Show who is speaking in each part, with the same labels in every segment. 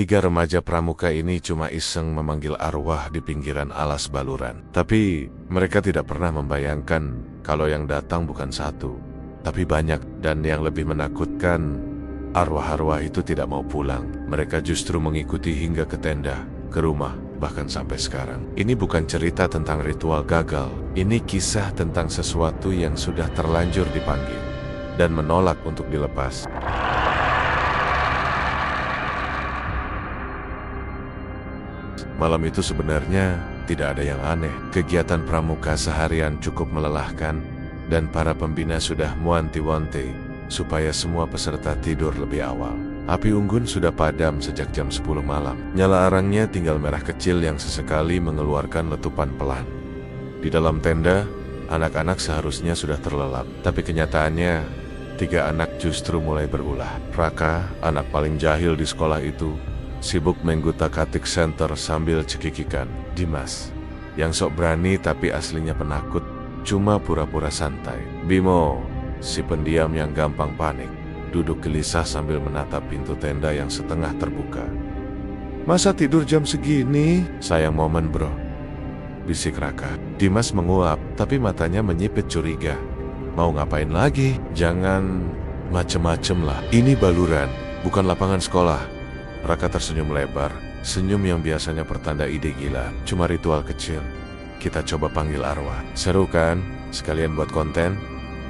Speaker 1: Tiga remaja pramuka ini cuma iseng memanggil arwah di pinggiran alas baluran. Tapi mereka tidak pernah membayangkan kalau yang datang bukan satu, tapi banyak. Dan yang lebih menakutkan, arwah-arwah itu tidak mau pulang. Mereka justru mengikuti hingga ke tenda, ke rumah, bahkan sampai sekarang. Ini bukan cerita tentang ritual gagal. Ini kisah tentang sesuatu yang sudah terlanjur dipanggil dan menolak untuk dilepas. Malam itu sebenarnya tidak ada yang aneh. Kegiatan pramuka seharian cukup melelahkan, dan para pembina sudah muanti-wanti supaya semua peserta tidur lebih awal. Api unggun sudah padam sejak jam 10 malam. Nyala arangnya tinggal merah kecil yang sesekali mengeluarkan letupan pelan. Di dalam tenda, anak-anak seharusnya sudah terlelap, tapi kenyataannya, tiga anak justru mulai berulah. Raka, anak paling jahil di sekolah itu, sibuk mengutak-atik senter sambil cekikikan. Dimas, yang sok berani tapi aslinya penakut, cuma pura-pura santai. Bimo, si pendiam yang gampang panik, duduk gelisah sambil menatap pintu tenda yang setengah terbuka. "Masa tidur jam segini? Sayang momen bro," bisik Raka. Dimas menguap, tapi matanya menyipit curiga. "Mau ngapain lagi? Jangan macem-macem lah. Ini baluran, bukan lapangan sekolah." Raka tersenyum lebar, senyum yang biasanya pertanda ide gila. "Cuma ritual kecil. Kita coba panggil arwah." "Seru kan? Sekalian buat konten."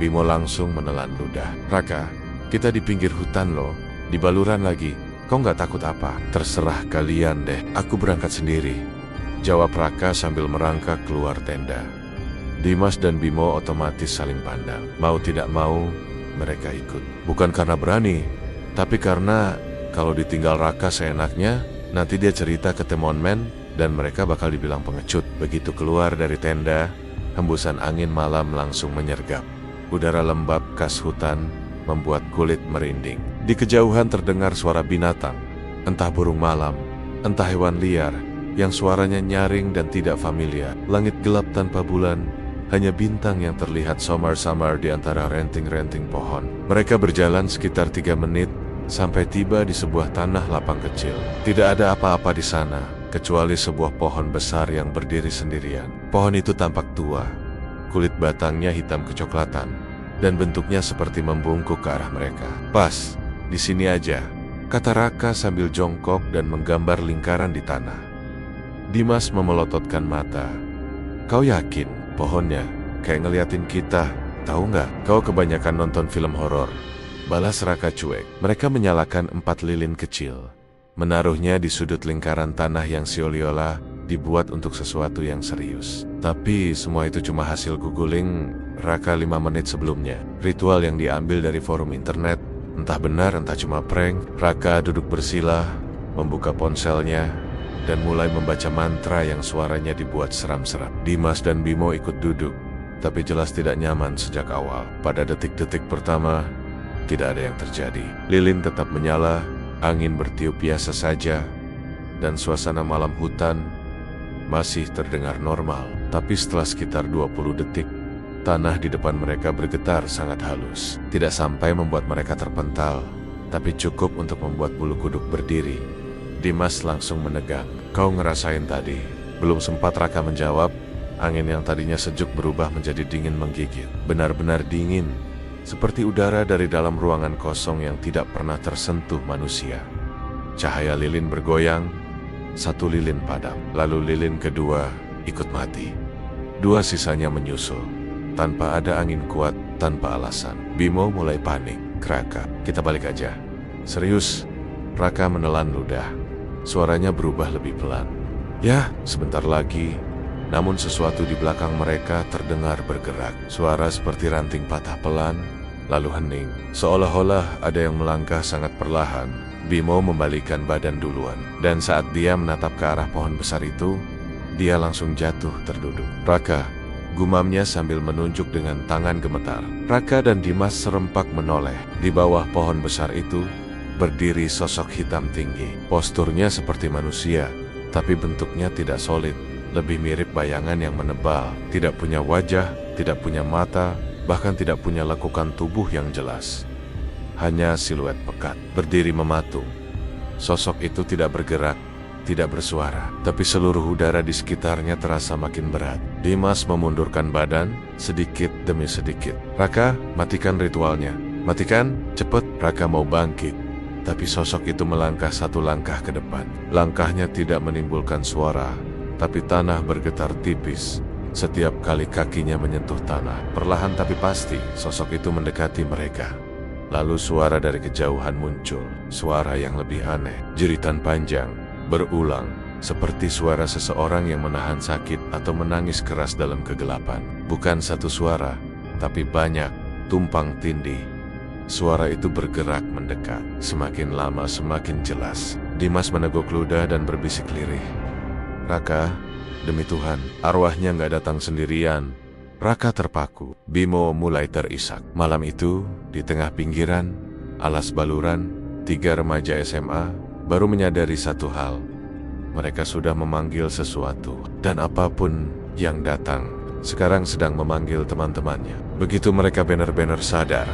Speaker 1: Bimo langsung menelan ludah. "Raka, kita di pinggir hutan loh, di baluran lagi. Kau nggak takut apa?" "Terserah kalian deh, aku berangkat sendiri," jawab Raka sambil merangkak keluar tenda. Dimas dan Bimo otomatis saling pandang. Mau tidak mau, mereka ikut. Bukan karena berani, tapi karena kalau ditinggal Raka seenaknya, nanti dia cerita ke temonmen dan mereka bakal dibilang pengecut. Begitu keluar dari tenda, hembusan angin malam langsung menyergap. Udara lembab khas hutan membuat kulit merinding. Di kejauhan terdengar suara binatang, entah burung malam, entah hewan liar, yang suaranya nyaring dan tidak familiar. Langit gelap tanpa bulan, hanya bintang yang terlihat samar-samar di antara renting-renting pohon. Mereka berjalan sekitar 3 menit, sampai tiba di sebuah tanah lapang kecil. Tidak ada apa-apa di sana, kecuali sebuah pohon besar yang berdiri sendirian. Pohon itu tampak tua, kulit batangnya hitam kecoklatan, dan bentuknya seperti membungkuk ke arah mereka. "Pas, di sini aja," kata Raka sambil jongkok dan menggambar lingkaran di tanah. Dimas memelototkan mata. "Kau yakin pohonnya kayak ngeliatin kita? Tahu nggak, kau kebanyakan nonton film horor," balas Raka cuek. Mereka menyalakan 4 lilin kecil, menaruhnya di sudut lingkaran tanah yang seolah-olah dibuat untuk sesuatu yang serius. Tapi semua itu cuma hasil googling Raka 5 menit sebelumnya. Ritual yang diambil dari forum internet, entah benar entah cuma prank. Raka duduk bersila, membuka ponselnya, dan mulai membaca mantra yang suaranya dibuat seram-seram. Dimas dan Bimo ikut duduk, tapi jelas tidak nyaman sejak awal. Pada detik-detik pertama, tidak ada yang terjadi. Lilin tetap menyala, angin bertiup biasa saja, dan suasana malam hutan masih terdengar normal. Tapi setelah sekitar 20 detik, tanah di depan mereka bergetar sangat halus. Tidak sampai membuat mereka terpental, tapi cukup untuk membuat bulu kuduk berdiri. Dimas langsung menegang. "Kau ngerasain tadi?" Belum sempat Raka menjawab, angin yang tadinya sejuk berubah menjadi dingin menggigit. Benar-benar dingin, seperti udara dari dalam ruangan kosong yang tidak pernah tersentuh manusia. Cahaya lilin bergoyang, 1 lilin padam, lalu lilin kedua ikut mati. 2 sisanya menyusul, tanpa ada angin kuat, tanpa alasan. Bimo mulai panik. "Raka, kita balik aja." "Serius?" Raka menelan ludah. Suaranya berubah lebih pelan. "Ya, sebentar lagi." Namun sesuatu di belakang mereka terdengar bergerak. Suara seperti ranting patah pelan, lalu hening. Seolah-olah ada yang melangkah sangat perlahan. Bimo membalikkan badan duluan, dan saat dia menatap ke arah pohon besar itu, dia langsung jatuh terduduk. "Raka," gumamnya sambil menunjuk dengan tangan gemetar. Raka dan Dimas serempak menoleh. Di bawah pohon besar itu, berdiri sosok hitam tinggi. Posturnya seperti manusia, tapi bentuknya tidak solid. Lebih mirip bayangan yang menebal, tidak punya wajah, tidak punya mata, bahkan tidak punya lekukan tubuh yang jelas. Hanya siluet pekat, berdiri mematung. Sosok itu tidak bergerak, tidak bersuara, tapi seluruh udara di sekitarnya terasa makin berat. Dimas memundurkan badan, sedikit demi sedikit. "Raka, matikan ritualnya. Matikan, cepet." Raka mau bangkit, tapi sosok itu melangkah satu langkah ke depan. Langkahnya tidak menimbulkan suara, tapi tanah bergetar tipis. Setiap kali kakinya menyentuh tanah, perlahan tapi pasti, sosok itu mendekati mereka. Lalu suara dari kejauhan muncul, suara yang lebih aneh, jeritan panjang, berulang, seperti suara seseorang yang menahan sakit atau menangis keras dalam kegelapan. Bukan satu suara, tapi banyak, tumpang tindih. Suara itu bergerak mendekat, semakin lama semakin jelas. Dimas meneguk ludah dan berbisik lirih. "Raka, demi Tuhan, arwahnya nggak datang sendirian." Raka terpaku. Bimo mulai terisak. Malam itu, di tengah pinggiran, alas baluran, 3 remaja SMA baru menyadari satu hal. Mereka sudah memanggil sesuatu, dan apapun yang datang, sekarang sedang memanggil teman-temannya. Begitu mereka benar-benar sadar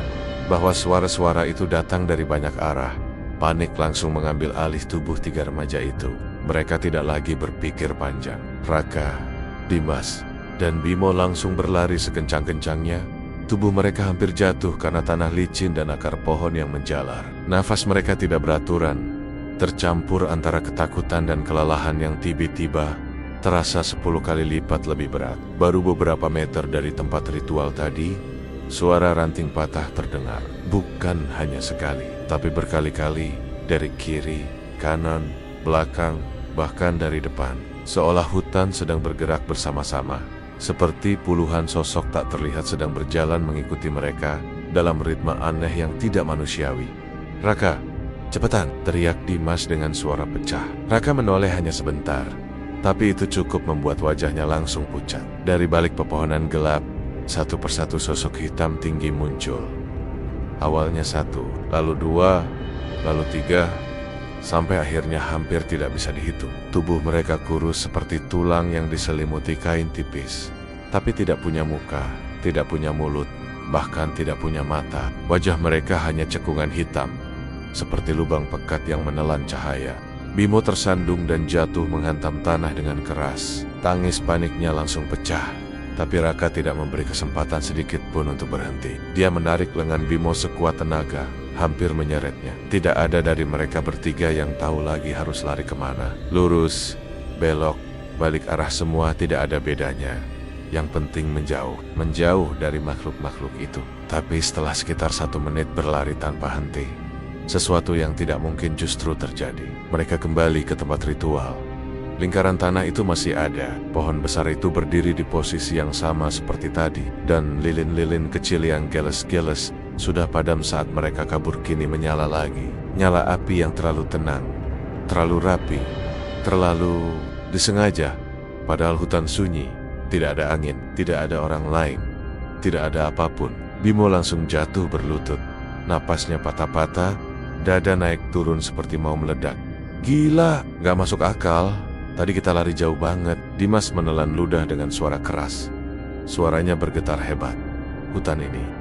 Speaker 1: bahwa suara-suara itu datang dari banyak arah, panik langsung mengambil alih tubuh 3 remaja itu. Mereka tidak lagi berpikir panjang. Raka, Dimas, dan Bimo langsung berlari sekencang-kencangnya. Tubuh mereka hampir jatuh karena tanah licin dan akar pohon yang menjalar. Nafas mereka tidak beraturan, tercampur antara ketakutan dan kelelahan yang tiba-tiba terasa 10 kali lipat lebih berat. Baru beberapa meter dari tempat ritual tadi, suara ranting patah terdengar. Bukan hanya sekali, tapi berkali-kali, dari kiri, kanan, belakang, bahkan dari depan. Seolah hutan sedang bergerak bersama-sama. Seperti puluhan sosok tak terlihat sedang berjalan mengikuti mereka dalam ritme aneh yang tidak manusiawi. "Raka, cepetan!" teriak Dimas dengan suara pecah. Raka menoleh hanya sebentar, tapi itu cukup membuat wajahnya langsung pucat. Dari balik pepohonan gelap, satu persatu sosok hitam tinggi muncul. Awalnya 1, lalu 2, lalu 3, sampai akhirnya hampir tidak bisa dihitung. Tubuh mereka kurus seperti tulang yang diselimuti kain tipis, tapi tidak punya muka, tidak punya mulut, bahkan tidak punya mata. Wajah mereka hanya cekungan hitam, seperti lubang pekat yang menelan cahaya. Bimo tersandung dan jatuh menghantam tanah dengan keras. Tangis paniknya langsung pecah, tapi Raka tidak memberi kesempatan sedikit pun untuk berhenti. Dia menarik lengan Bimo sekuat tenaga, hampir menyeretnya. Tidak ada dari mereka bertiga yang tahu lagi harus lari kemana. Lurus, belok, balik arah semua tidak ada bedanya. Yang penting menjauh dari makhluk-makhluk itu. Tapi setelah sekitar 1 menit berlari tanpa henti, sesuatu yang tidak mungkin justru terjadi. Mereka kembali ke tempat ritual. Lingkaran tanah itu masih ada. Pohon besar itu berdiri di posisi yang sama seperti tadi, dan lilin-lilin kecil yang geles-geles sudah padam saat mereka kabur kini menyala lagi. Nyala api yang terlalu tenang, terlalu rapi, terlalu disengaja. Padahal hutan sunyi, tidak ada angin, tidak ada orang lain, tidak ada apapun. Bimo langsung jatuh berlutut. Napasnya patah-patah, dada naik turun seperti mau meledak. "Gila, gak masuk akal. Tadi kita lari jauh banget." Dimas menelan ludah dengan suara keras. Suaranya bergetar hebat.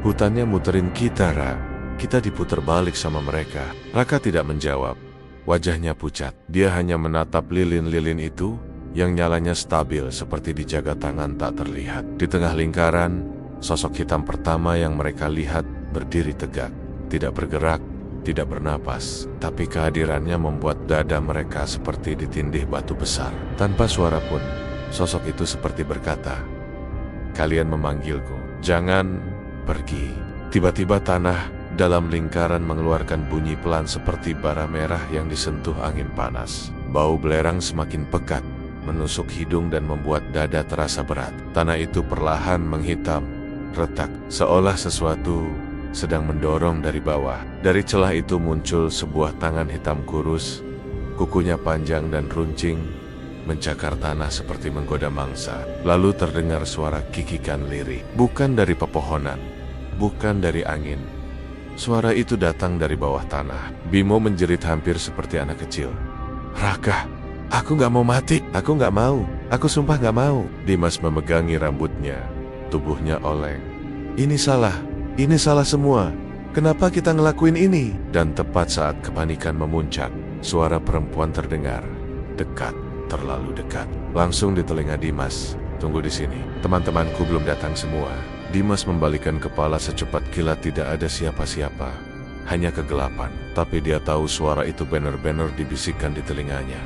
Speaker 1: Hutannya muterin kita, Ra. Kita diputer balik sama mereka. Raka tidak menjawab. Wajahnya pucat. Dia hanya menatap lilin-lilin itu yang nyalanya stabil seperti dijaga tangan tak terlihat. Di tengah lingkaran, sosok hitam pertama yang mereka lihat berdiri tegak. Tidak bergerak, tidak bernapas. Tapi kehadirannya membuat dada mereka seperti ditindih batu besar. Tanpa suara pun, sosok itu seperti berkata, "Kalian memanggilku. Jangan pergi." Tiba-tiba tanah dalam lingkaran mengeluarkan bunyi pelan seperti bara merah yang disentuh angin panas. Bau belerang semakin pekat, menusuk hidung dan membuat dada terasa berat. Tanah itu perlahan menghitam, retak, seolah sesuatu sedang mendorong dari bawah. Dari celah itu muncul sebuah tangan hitam kurus, kukunya panjang dan runcing, mencakar tanah seperti menggoda mangsa. Lalu terdengar suara kikikan lirih. Bukan dari pepohonan, bukan dari angin. Suara itu datang dari bawah tanah. Bimo menjerit hampir seperti anak kecil. "Raka, aku gak mau mati. Aku gak mau. Aku sumpah gak mau." Dimas memegangi rambutnya. Tubuhnya oleng. Ini salah semua. Kenapa kita ngelakuin ini?" Dan tepat saat kepanikan memuncak, Suara perempuan terdengar. Dekat, terlalu dekat. Langsung di telinga Dimas. Tunggu di sini. Teman-temanku belum datang semua. Dimas membalikkan kepala secepat kilat, tidak ada siapa-siapa. Hanya kegelapan. Tapi dia tahu suara itu benar-benar dibisikkan di telinganya.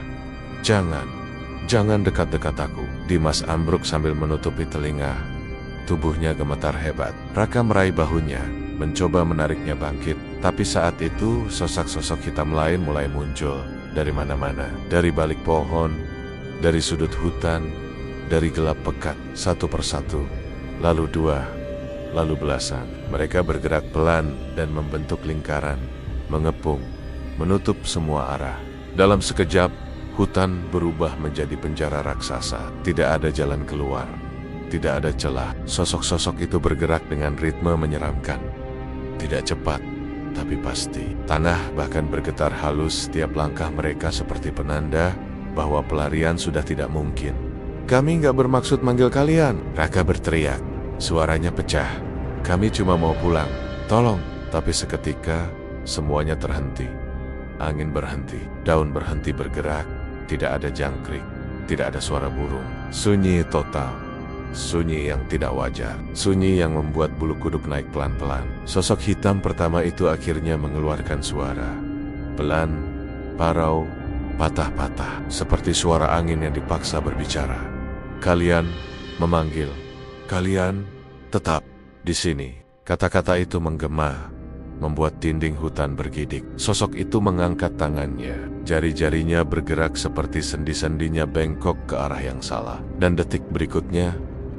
Speaker 1: Jangan dekat-dekat aku. Dimas ambruk sambil menutupi telinga. Tubuhnya gemetar hebat. Raka meraih bahunya, mencoba menariknya bangkit. Tapi saat itu sosok-sosok hitam lain mulai muncul. Dari mana-mana. Dari balik pohon, dari sudut hutan, dari gelap pekat. Satu persatu, lalu dua, lalu belasan. Mereka bergerak pelan dan membentuk lingkaran, mengepung, menutup semua arah. Dalam sekejap, hutan berubah menjadi penjara raksasa. Tidak ada jalan keluar, tidak ada celah. Sosok-sosok itu bergerak dengan ritme menyeramkan. Tidak cepat, tapi pasti. Tanah bahkan bergetar halus setiap langkah mereka, seperti penanda bahwa pelarian sudah tidak mungkin. Kami nggak bermaksud manggil kalian, Raka berteriak. Suaranya pecah. Kami cuma mau pulang. Tolong. Tapi seketika, semuanya terhenti. Angin berhenti, daun berhenti bergerak. Tidak ada jangkrik, tidak ada suara burung. Sunyi total. Sunyi yang tidak wajar. Sunyi yang membuat bulu kuduk naik pelan-pelan. Sosok hitam pertama itu akhirnya mengeluarkan suara. Pelan, parau, patah-patah. Seperti suara angin yang dipaksa berbicara. Kalian memanggil. Kalian tetap di sini. Kata-kata itu menggema, membuat dinding hutan bergidik. Sosok itu mengangkat tangannya. Jari-jarinya bergerak seperti sendi-sendinya bengkok ke arah yang salah. Dan detik berikutnya,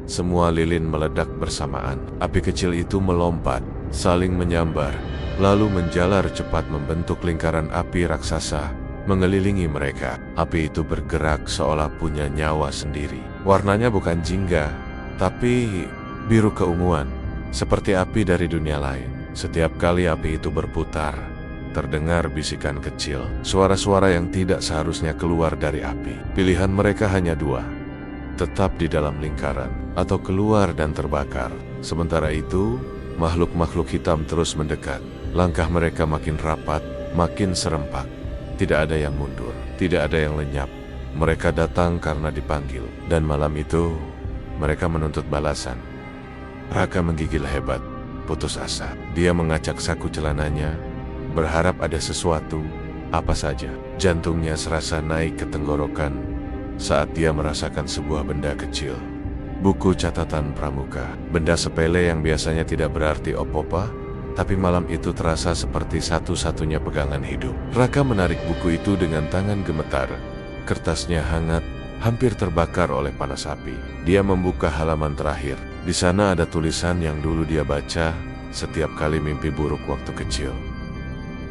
Speaker 1: semua lilin meledak bersamaan. Api kecil itu melompat, saling menyambar, lalu menjalar cepat membentuk lingkaran api raksasa, mengelilingi mereka. Api itu bergerak seolah punya nyawa sendiri. Warnanya bukan jingga, tapi biru keunguan, seperti api dari dunia lain. Setiap kali api itu berputar, terdengar bisikan kecil, suara-suara yang tidak seharusnya keluar dari api. Pilihan mereka hanya dua: tetap di dalam lingkaran, atau keluar dan terbakar. Sementara itu, makhluk-makhluk hitam terus mendekat. Langkah mereka makin rapat, makin serempak. Tidak ada yang mundur, tidak ada yang lenyap. Mereka datang karena dipanggil. Dan malam itu, mereka menuntut balasan. Raka menggigil hebat, putus asa. Dia mengacak saku celananya, berharap ada sesuatu, apa saja. Jantungnya serasa naik ke tenggorokan saat dia merasakan sebuah benda kecil. Buku catatan pramuka. Benda sepele yang biasanya tidak berarti apa-apa, tapi malam itu terasa seperti satu-satunya pegangan hidup. Raka menarik buku itu dengan tangan gemetar. Kertasnya hangat, hampir terbakar oleh panas api. Dia membuka halaman terakhir. Di sana ada tulisan yang dulu dia baca setiap kali mimpi buruk waktu kecil.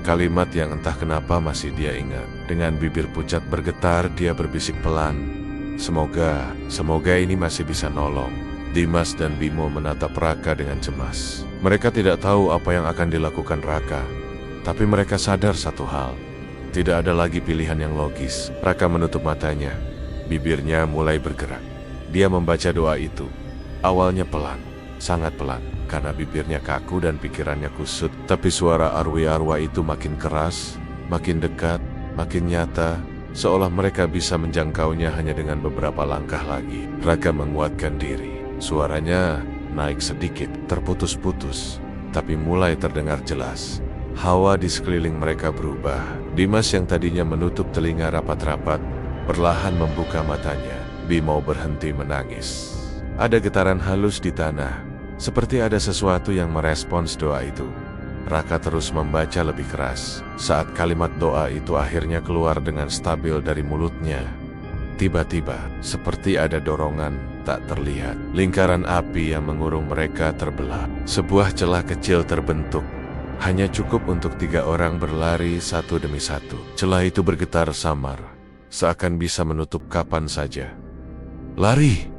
Speaker 1: Kalimat yang entah kenapa masih dia ingat. Dengan bibir pucat bergetar, dia berbisik pelan, Semoga ini masih bisa nolong. Dimas dan Bimo menatap Raka dengan cemas. Mereka tidak tahu apa yang akan dilakukan Raka, tapi mereka sadar satu hal: tidak ada lagi pilihan yang logis. Raka menutup matanya. Bibirnya mulai bergerak. Dia membaca doa itu. Awalnya pelan, sangat pelan, karena bibirnya kaku dan pikirannya kusut. Tapi suara arwah-arwah itu makin keras, makin dekat, makin nyata, seolah mereka bisa menjangkaunya hanya dengan beberapa langkah lagi. Raka menguatkan diri. Suaranya naik sedikit, terputus-putus, tapi mulai terdengar jelas. Hawa di sekeliling mereka berubah. Dimas yang tadinya menutup telinga rapat-rapat, perlahan membuka matanya. Bimo berhenti menangis. Ada getaran halus di tanah, seperti ada sesuatu yang merespons doa itu. Raka terus membaca lebih keras. Saat kalimat doa itu akhirnya keluar dengan stabil dari mulutnya, tiba-tiba, seperti ada dorongan tak terlihat. Lingkaran api yang mengurung mereka terbelah. Sebuah celah kecil terbentuk. Hanya cukup untuk 3 orang berlari satu demi satu. Celah itu bergetar samar, seakan bisa menutup kapan saja. Lari!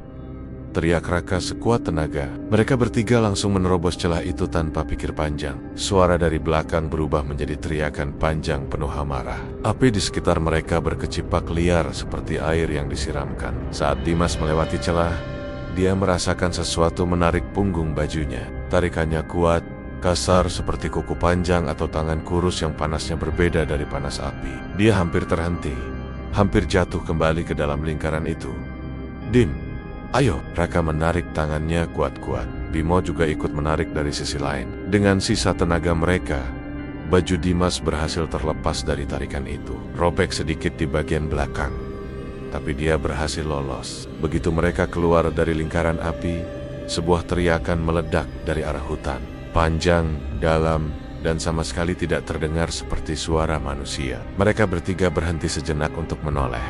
Speaker 1: Teriak Raka sekuat tenaga. Mereka bertiga langsung menerobos celah itu tanpa pikir panjang. Suara dari belakang berubah menjadi teriakan panjang penuh amarah. Api di sekitar mereka berkecipak liar seperti air yang disiramkan. Saat Dimas melewati celah, dia merasakan sesuatu menarik punggung bajunya. Tarikannya kuat, kasar seperti kuku panjang atau tangan kurus yang panasnya berbeda dari panas api. Dia hampir terhenti, hampir jatuh kembali ke dalam lingkaran itu. "Dim, ayo!" Raka menarik tangannya kuat-kuat. Bimo juga ikut menarik dari sisi lain. Dengan sisa tenaga mereka, baju Dimas berhasil terlepas dari tarikan itu. Robek sedikit di bagian belakang, tapi dia berhasil lolos. Begitu mereka keluar dari lingkaran api, sebuah teriakan meledak dari arah hutan. Panjang, dalam, dan sama sekali tidak terdengar seperti suara manusia. Mereka bertiga berhenti sejenak untuk menoleh.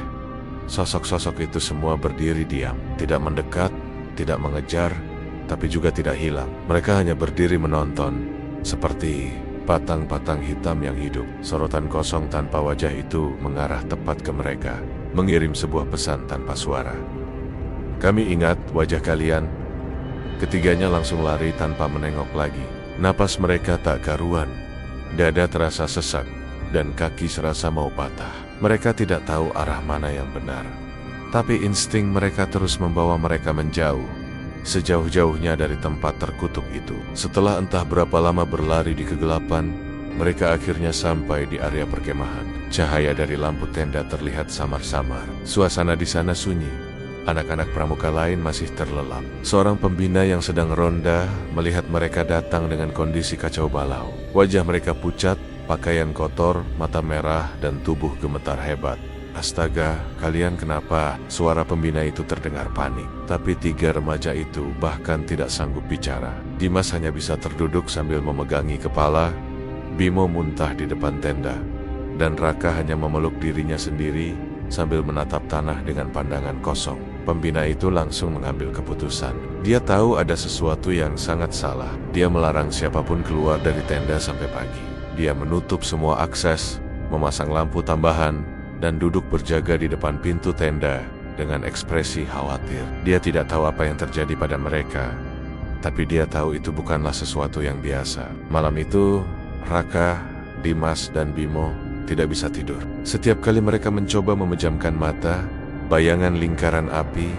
Speaker 1: Sosok-sosok itu semua berdiri diam, tidak mendekat, tidak mengejar, tapi juga tidak hilang. Mereka hanya berdiri menonton, seperti batang-batang hitam yang hidup. Sorotan kosong tanpa wajah itu mengarah tepat ke mereka, mengirim sebuah pesan tanpa suara. "Kami ingat wajah kalian." Ketiganya langsung lari tanpa menengok lagi. Napas mereka tak karuan, dada terasa sesak, dan kaki serasa mau patah. Mereka tidak tahu arah mana yang benar, tapi insting mereka terus membawa mereka menjauh, sejauh-jauhnya dari tempat terkutuk itu. Setelah entah berapa lama berlari di kegelapan, mereka akhirnya sampai di area perkemahan. Cahaya dari lampu tenda terlihat samar-samar. Suasana di sana sunyi. Anak-anak pramuka lain masih terlelap. Seorang pembina yang sedang ronda melihat mereka datang dengan kondisi kacau balau. Wajah mereka pucat, pakaian kotor, mata merah, dan tubuh gemetar hebat. "Astaga, kalian kenapa?" Suara pembina itu terdengar panik. Tapi tiga remaja itu bahkan tidak sanggup bicara. Dimas hanya bisa terduduk sambil memegangi kepala. Bimo muntah di depan tenda, dan Raka hanya memeluk dirinya sendiri sambil menatap tanah dengan pandangan kosong. Pembina itu langsung mengambil keputusan. Dia tahu ada sesuatu yang sangat salah. Dia melarang siapapun keluar dari tenda sampai pagi. Dia menutup semua akses, memasang lampu tambahan, dan duduk berjaga di depan pintu tenda dengan ekspresi khawatir. Dia tidak tahu apa yang terjadi pada mereka, tapi dia tahu itu bukanlah sesuatu yang biasa. Malam itu, Raka, Dimas, dan Bimo tidak bisa tidur. Setiap kali mereka mencoba memejamkan mata, bayangan lingkaran api,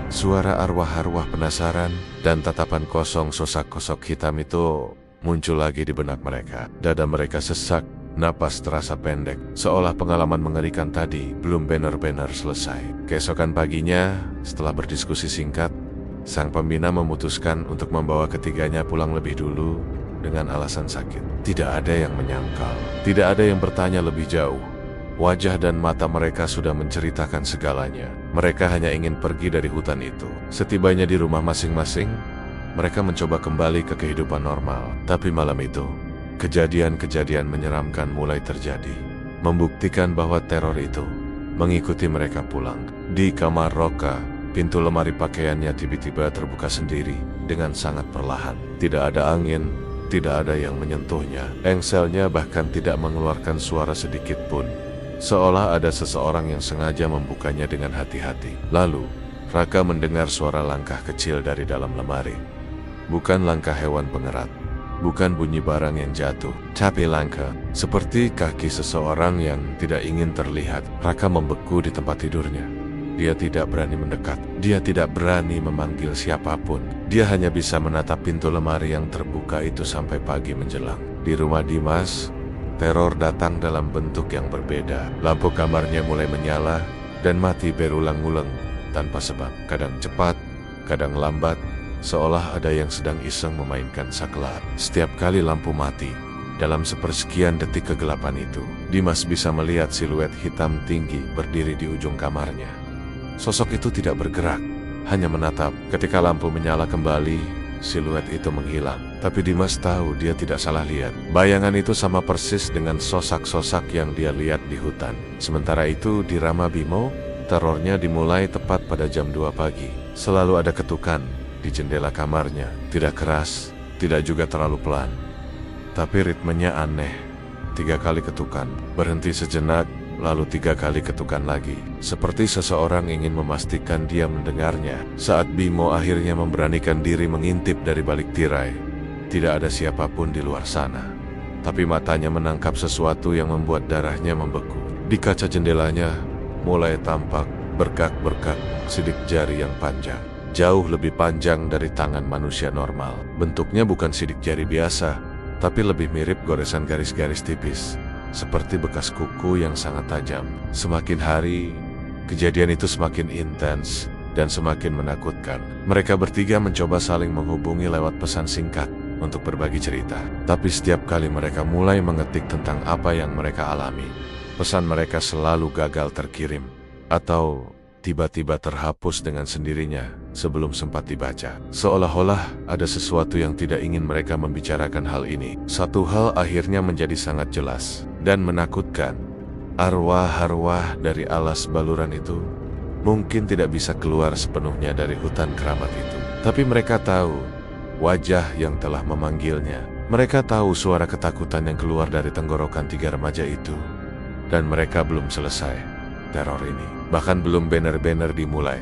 Speaker 1: suara arwah-arwah penasaran, dan tatapan kosong sosok-sosok hitam itu muncul lagi di benak mereka. Dada mereka sesak, napas terasa pendek, seolah pengalaman mengerikan tadi belum benar-benar selesai. Keesokan paginya, setelah berdiskusi singkat, sang pembina memutuskan untuk membawa ketiganya pulang lebih dulu dengan alasan sakit. Tidak ada yang menyangkal, tidak ada yang bertanya lebih jauh. Wajah dan mata mereka sudah menceritakan segalanya. Mereka hanya ingin pergi dari hutan itu. Setibanya di rumah masing-masing, mereka mencoba kembali ke kehidupan normal. Tapi malam itu, kejadian-kejadian menyeramkan mulai terjadi, membuktikan bahwa teror itu mengikuti mereka pulang. Di kamar Roka, pintu lemari pakaiannya tiba-tiba terbuka sendiri dengan sangat perlahan. Tidak ada angin, tidak ada yang menyentuhnya. Engselnya bahkan tidak mengeluarkan suara sedikit pun, seolah ada seseorang yang sengaja membukanya dengan hati-hati. Lalu, Raka mendengar suara langkah kecil dari dalam lemari. Bukan langkah hewan pengerat, bukan bunyi barang yang jatuh, tapi langkah seperti kaki seseorang yang tidak ingin terlihat. Raka membeku di tempat tidurnya. Dia tidak berani mendekat. Dia tidak berani memanggil siapapun. Dia hanya bisa menatap pintu lemari yang terbuka itu sampai pagi menjelang. Di rumah Dimas, teror datang dalam bentuk yang berbeda. Lampu kamarnya mulai menyala dan mati berulang-ulang tanpa sebab. Kadang cepat, kadang lambat, seolah ada yang sedang iseng memainkan saklar. Setiap kali lampu mati, dalam sepersekian detik kegelapan itu, Dimas bisa melihat siluet hitam tinggi berdiri di ujung kamarnya. Sosok itu tidak bergerak, hanya menatap. Ketika lampu menyala kembali, siluet itu menghilang. Tapi Dimas tahu dia tidak salah lihat. Bayangan itu sama persis dengan sosok-sosok yang dia lihat di hutan. Sementara itu di Rama Bimo, terornya dimulai tepat pada jam 2 pagi. Selalu ada ketukan di jendela kamarnya. Tidak keras, tidak juga terlalu pelan, tapi ritmenya aneh. 3 kali ketukan, berhenti sejenak, lalu 3 kali ketukan lagi. Seperti seseorang ingin memastikan dia mendengarnya. Saat Bimo akhirnya memberanikan diri mengintip dari balik tirai, tidak ada siapapun di luar sana. Tapi matanya menangkap sesuatu yang membuat darahnya membeku. Di kaca jendelanya mulai tampak berkak-berkak sidik jari yang panjang. Jauh lebih panjang dari tangan manusia normal. Bentuknya bukan sidik jari biasa, tapi lebih mirip goresan garis-garis tipis, seperti bekas kuku yang sangat tajam. Semakin hari, kejadian itu semakin intens dan semakin menakutkan. Mereka bertiga mencoba saling menghubungi lewat pesan singkat untuk berbagi cerita. Tapi setiap kali mereka mulai mengetik tentang apa yang mereka alami, pesan mereka selalu gagal terkirim atau tiba-tiba terhapus dengan sendirinya sebelum sempat dibaca. Seolah-olah ada sesuatu yang tidak ingin mereka membicarakan hal ini. Satu hal akhirnya menjadi sangat jelas dan menakutkan. Arwah-arwah dari alas baluran itu mungkin tidak bisa keluar sepenuhnya dari hutan keramat itu. Tapi mereka tahu wajah yang telah memanggilnya. Mereka tahu suara ketakutan yang keluar dari tenggorokan tiga remaja itu. Dan mereka belum selesai teror ini. Bahkan belum banner-banner dimulai,